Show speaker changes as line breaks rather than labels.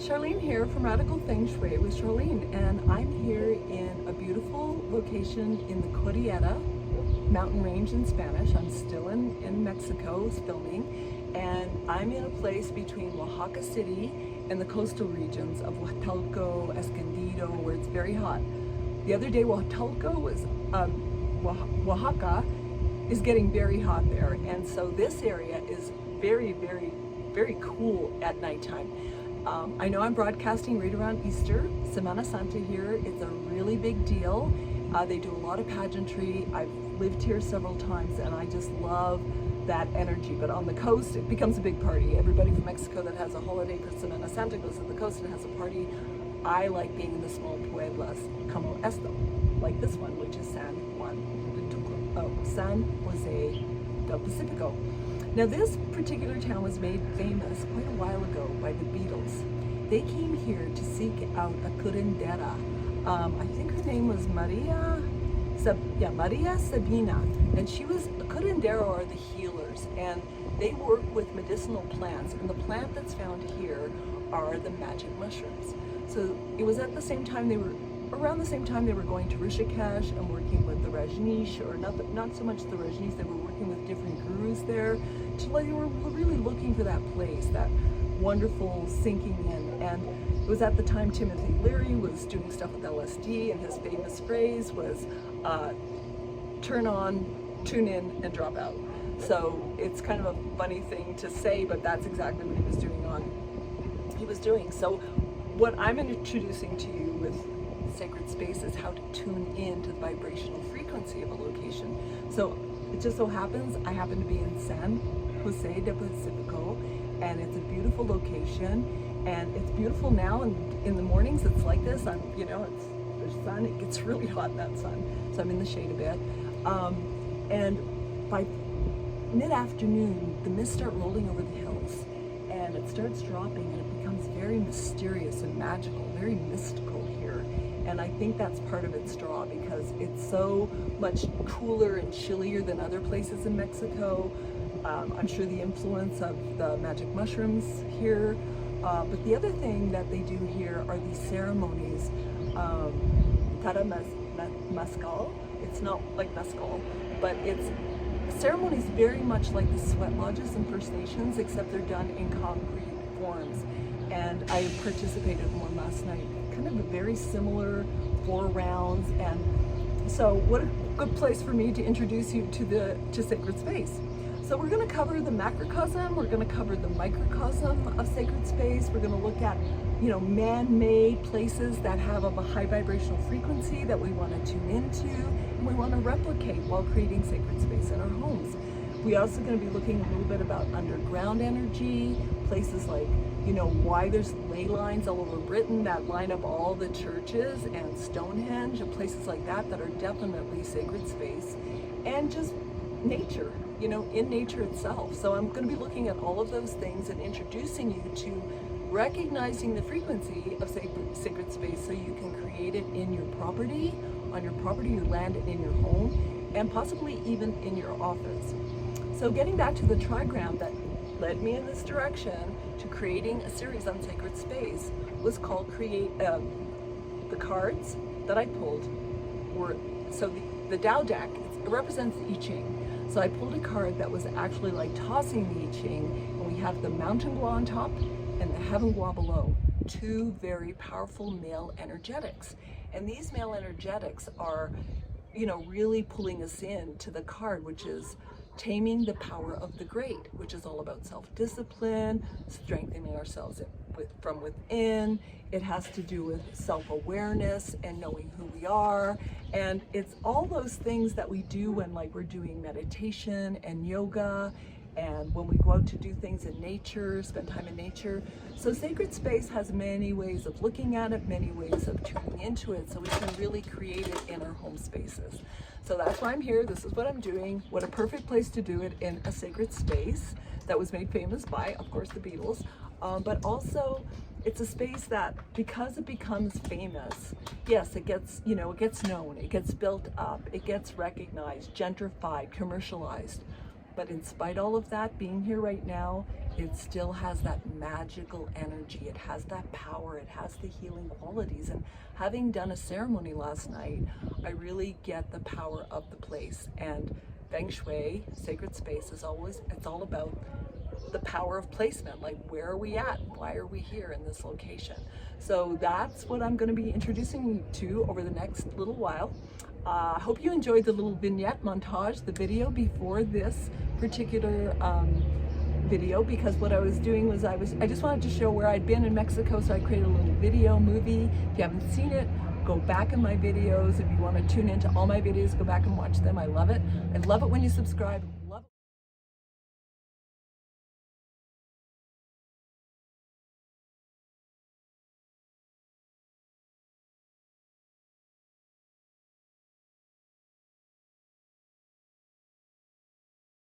Charlene here from Radical Fengshui with Charlene, and I'm here in a beautiful location in the Cordillera mountain range in Spanish. I'm still in Mexico filming, and I'm in a place between Oaxaca City and the coastal regions of Huatulco, Escondido, where it's very hot. The other day Oaxaca is getting very hot there, and so this area is very, very, very cool at nighttime. I know I'm broadcasting right around Easter, Semana Santa here. It's a really big deal. They do a lot of pageantry. I've lived here several times and I just love that energy. But on the coast, it becomes a big party. Everybody from Mexico that has a holiday for Semana Santa goes to the coast and has a party. I like being in the small pueblas, como esto, like this one, which is San Jose del Pacifico. Now this particular town was made famous quite a while ago by the Beatles. They came here to seek out a curandera. I think her name was Maria Sabina, and she was a curandera, or the healers, and they work with medicinal plants, and the plant that's found here are the magic mushrooms. So it was at the same time around the same time they were going to Rishikesh and working with the Rajneesh, or not so much the Rajneesh, they were working with different gurus there. They were really looking for that place, that wonderful sinking in. And it was at the time Timothy Leary was doing stuff with LSD, and his famous phrase was, turn on, tune in, and drop out. So it's kind of a funny thing to say, but that's exactly what he was doing. So what I'm introducing to you with sacred space is how to tune in to the vibrational frequency of a location. So it just so happens I happen to be in San Jose del Pacifico, and it's a beautiful location, and it's beautiful now, and in the mornings it's like this. There's sun, it gets really hot in that sun, so I'm in the shade a bit. And by mid-afternoon, the mists start rolling over the hills, and it starts dropping, and it becomes very mysterious and magical, very mystical here. And I think that's part of its draw, because it's so much cooler and chillier than other places in Mexico. I'm sure the influence of the magic mushrooms here. But the other thing that they do here are these ceremonies. Mezcal. It's not like mezcal, but it's ceremonies very much like the sweat lodges and First Nations, except they're done in concrete forms. And I participated in one last night, kind of a very similar 4 rounds. And so what a good place for me to introduce you to sacred space. So we're going to cover the macrocosm, we're going to cover the microcosm of sacred space. We're going to look at, man-made places that have a high vibrational frequency that we want to tune into and we want to replicate while creating sacred space in our homes. We're also going to be looking a little bit about underground energy, places like, why there's ley lines all over Britain that line up all the churches, and Stonehenge, and places like that that are definitely sacred space, and just nature, in nature itself. So I'm going to be looking at all of those things and introducing you to recognizing the frequency of sacred space so you can create it in your property, on your property, your land, and in your home, and possibly even in your office. So getting back to the trigram that led me in this direction to creating a series on sacred space was called the cards that I pulled were, so the Tao deck, it represents the I Ching. So I pulled a card that was actually like tossing the I Ching, and we have the mountain gua on top and the heaven gua below, 2 very powerful male energetics. And these male energetics are, really pulling us in to the card, which is taming the power of the great, which is all about self-discipline, strengthening ourselves from within. It has to do with self-awareness and knowing who we are. And it's all those things that we do when we're doing meditation and yoga, and when we go out to do things in nature, spend time in nature. So sacred space has many ways of looking at it, many ways of tuning into it, so we can really create it in our home spaces. So that's why I'm here. This is what I'm doing. What a perfect place to do it, in a sacred space that was made famous by, of course, the Beatles. But also, it's a space that, because it becomes famous, yes, it gets, it gets known, it gets built up, it gets recognized, gentrified, commercialized. But in spite of all of that, being here right now, it still has that magical energy. It has that power. It has the healing qualities. And having done a ceremony last night, I really get the power of the place. And Feng Shui, sacred space, is always, it's all about the power of placement. Like, where are we at? Why are we here in this location? So that's what I'm going to be introducing you to over the next little while. I hope you enjoyed the little vignette montage, the video before this particular video, because what I was doing was I just wanted to show where I'd been in Mexico, so I created a little video movie. If you haven't seen it, go back in my videos. If you want to tune into all my videos, go back and watch them. I love it. I love it when you subscribe.